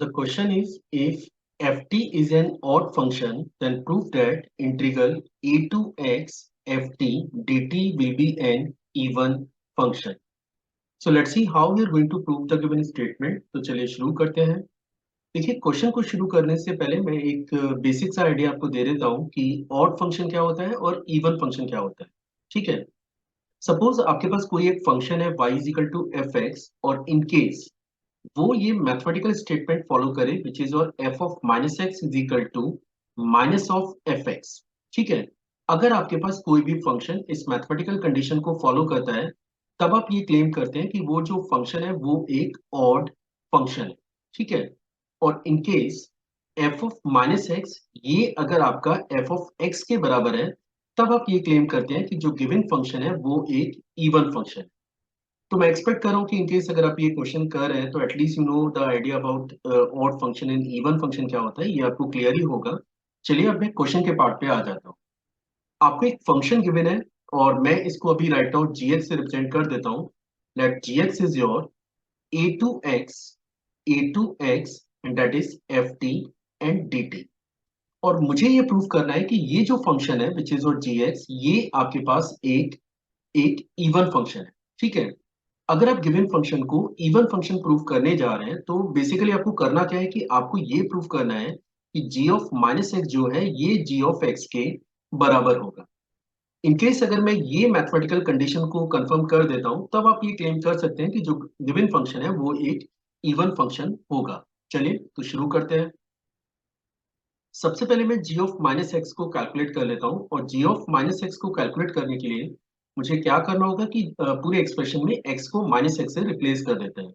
The question is, if ft is an odd function, then prove that integral a to x ft dt will be an even function. So let's see how we are going to prove the given statement. तो चलिए शुरू करते हैं। देखिए, question को शुरू करने से पहले मैं एक बेसिक सा आइडिया आपको दे देता हूँ कि ऑड फंक्शन क्या होता है और इवन फंक्शन क्या होता है। ठीक है, सपोज आपके पास कोई एक फंक्शन है y is equal to F X, और इन केस वो ये मैथमेटिकल स्टेटमेंट फॉलो करे विच इज और F of minus X is equal to minus of F X. ठीक है, अगर आपके पास कोई भी फंक्शन इस मैथमेटिकल कंडीशन को फॉलो करता है, तब आप ये क्लेम करते हैं कि वो जो फंक्शन है वो एक ऑड फंक्शन है। ठीक है, और in case F of minus x ये अगर आपका एफ ऑफ एक्स के बराबर है, तब आप ये क्लेम करते हैं कि जो गिवन फंक्शन है वो एक इवन फंक्शन है। तो मैं एक्सपेक्ट कर रहा हूँ कि इनकेस अगर आप ये क्वेश्चन कर रहे हैं तो at least you know the idea about odd function and even function क्या होता है, ये आपको क्लियर ही होगा। चलिए अब मैं क्वेश्चन के पार्ट पे आ जाता हूँ। आपको एक फंक्शन गिवन है और मैं इसको अभी राइट नाउ जीएक्स से रिप्रेजेंट कर देता हूँ। Let GX is your A to X and that is F T and D T. और मुझे ये प्रूव करना है कि ये जो फंक्शन है विच इज और जीएक्स, ये आपके पास एक एक इवन फंक्शन है। ठीक है, अगर आप गिवन फंक्शन को इवन फंक्शन प्रूव करने जा रहे हैं तो बेसिकली आपको करना क्या है कि आपको ये प्रूव करना है कि g ऑफ माइनस एक्स जो है ये g ऑफ x के बराबर होगा। इनकेस अगर मैं ये मैथमेटिकल कंडीशन को कंफर्म कर देता हूं, तब आप ये क्लेम कर सकते हैं कि जो गिवन फंक्शन है वो एक इवन फंक्शन होगा। चलिए तो शुरू करते हैं। सबसे पहले मैं g ऑफ माइनस एक्स को कैलकुलेट कर लेता हूं, और g ऑफ माइनस एक्स को कैलकुलेट करने के लिए मुझे क्या करना होगा कि पूरे एक्सप्रेशन में x को माइनस एक्स से रिप्लेस कर देते हैं।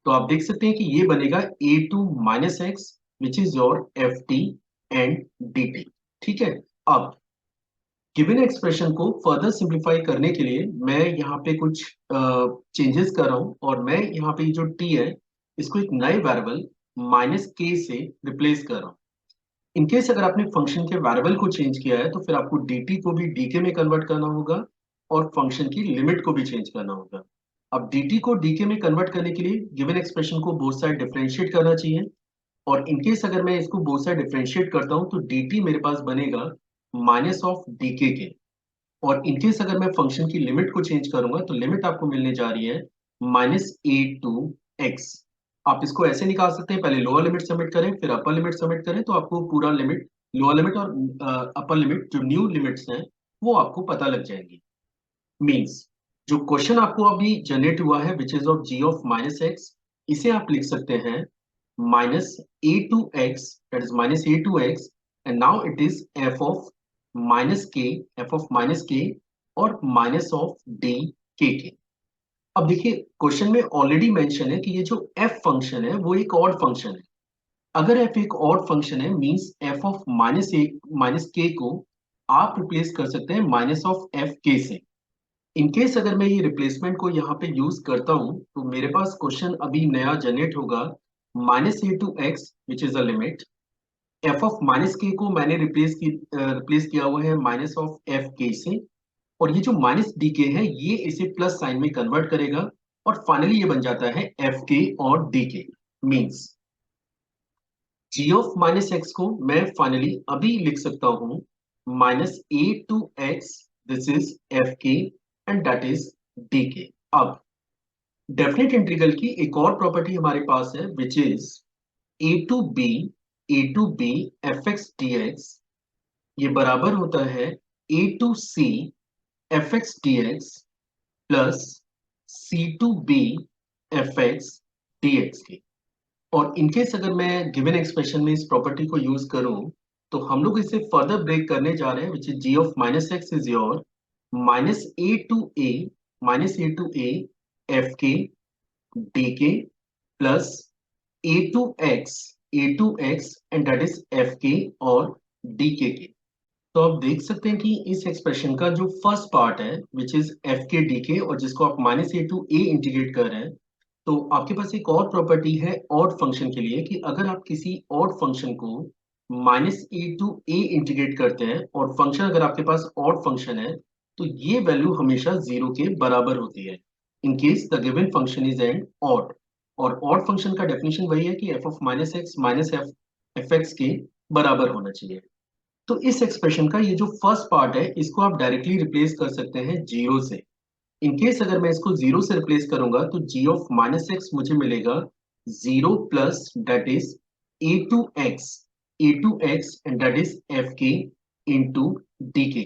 तो आप देख सकते हैं कि ये बनेगा A to minus X which is your F T and D T. ठीक है, अब गिवन एक्सप्रेशन को फर्दर सिंप्लीफाई करने के लिए मैं यहाँ पे कुछ चेंजेस कर रहा हूँ, और मैं यहाँ पे जो टी है इसको एक नए वेरिएबल माइनस के से रिप्लेस कर रहा हूँ। इनकेस अगर आपने फंक्शन के वेरिएबल को चेंज किया है तो फिर आपको dt को भी dk में कन्वर्ट करना होगा, और फंक्शन की लिमिट को भी चेंज करना होगा। अब dt को dk में कन्वर्ट करने के लिए गिवन एक्सप्रेशन को बोथ साइड डिफरेंशिएट करना चाहिए, और इनकेस अगर मैं इसको बोथ साइड डिफरेंशिएट करता हूं तो dt मेरे पास बनेगा माइनस ऑफ dk के। और इनकेस अगर मैं फंक्शन की लिमिट को चेंज करूंगा तो लिमिट आपको मिलने जा रही है माइनस ए टू एक्स। आप इसको ऐसे निकाल सकते हैं, पहले लोअर लिमिट सबमिट करें फिर अपर लिमिट सबमिट करें, तो आपको पूरा लिमिट, लोअर लिमिट और अपर लिमिट जो न्यू लिमिट्स हैं वो आपको पता लग जाएंगी। मींस जो क्वेश्चन आपको अभी जनरेट हुआ है which is of G of minus X, इसे आप लिख सकते हैं minus A to X, that is minus A to X, and now it is F of minus K, F of minus K और माइनस ऑफ डी के। अब देखिए, question में already mention है कि ये जो एफ फंक्शन है वो एक ऑड फंक्शन है। अगर एफ एक ऑड फंक्शन है means F of minus A minus K को आप रिप्लेस कर सकते हैं माइनस ऑफ एफ के से। इनकेस अगर मैं ये रिप्लेसमेंट को यहाँ पे यूज करता हूँ तो मेरे पास क्वेश्चन अभी नया जनरेट होगा minus A to X which is a limit, F of minus K को मैंने रिप्लेस किया हुआ है माइनस ऑफ एफ के से, और ये जो माइनस डी के है ये इसे प्लस साइन में कन्वर्ट करेगा, और फाइनली ये बन जाता है एफ के और D K. Means G of minus X को मैं फाइनली अभी लिख सकता हूं minus A to X, this is F K and that is D K. अब डेफिनेट इंटीग्रल की एक और प्रॉपर्टी हमारे पास है which is A to B F X D X, ये बराबर होता है A to C F X D X plus C to B F X D X के। और इनकेस अगर मैं गिवन एक्सप्रेशन में इस प्रॉपर्टी को यूज करूं तो हम लोग इसे फर्दर ब्रेक करने जा रहे हैं which is G of minus X is your minus A to A F K D K plus A to X and that is F K और डी के। तो आप देख सकते हैं कि इस एक्सप्रेशन का जो फर्स्ट पार्ट है which is F K D K, और जिसको आप minus A to A integrate कर रहे हैं, तो आपके पास एक और प्रॉपर्टी है ऑड फंक्शन के लिए कि अगर आप किसी ऑड फंक्शन को minus A to A integrate करते हैं और फंक्शन अगर आपके पास ऑड फंक्शन है तो ये वैल्यू हमेशा जीरो के बराबर होती है in case the given function is N odd. और ऑड फंक्शन का डेफिनेशन वही है कि F of minus x minus F x के बराबर होना चाहिए। तो इस एक्सप्रेशन का ये जो फर्स्ट पार्ट है इसको आप डायरेक्टली रिप्लेस कर सकते हैं जीरो से। इन केस अगर मैं इसको जीरो से रिप्लेस करूंगा तो जी ऑफ माइनस एक्स मुझे मिलेगा zero plus that is A to X and that is F K into D K.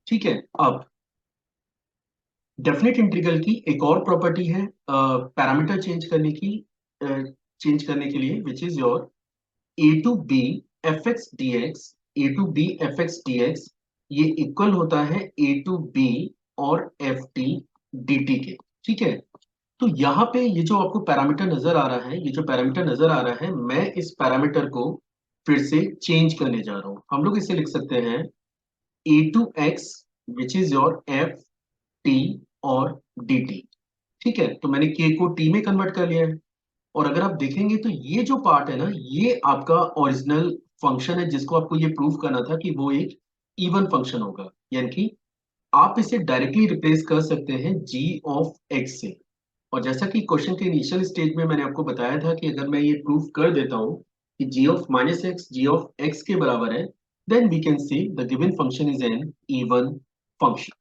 ठीक है, अब डेफिनेट इंटीग्रल की एक और प्रॉपर्टी है पैरामीटर चेंज करने के लिए, which is your A to B F X D X. A to B F X D X ये इक्वल होता है ए टू बी और एफ टी डी टी के। ठीक है, तो यहाँ पे ये जो आपको पैरामीटर नजर आ रहा है, ये जो पैरामीटर नजर आ रहा है, मैं इस पैरामीटर को फिर से चेंज करने जा रहा हूं। हम लोग इसे लिख सकते हैं A to X which is your F T और डी टी। ठीक है, तो मैंने के को टी में कन्वर्ट कर लिया है। और अगर आप देखेंगे तो ये जो पार्ट है ना, ये आपका ओरिजिनल फंक्शन है जिसको आपको ये प्रूव करना था कि वो एक इवन फंक्शन होगा, यानी कि आप इसे डायरेक्टली रिप्लेस कर सकते हैं जी ऑफ एक्स से। और जैसा कि क्वेश्चन के इनिशियल स्टेज में मैंने आपको बताया था कि अगर मैं ये प्रूव कर देता हूं कि G of minus X G of X के बराबर है, then we can see the given function is an even function.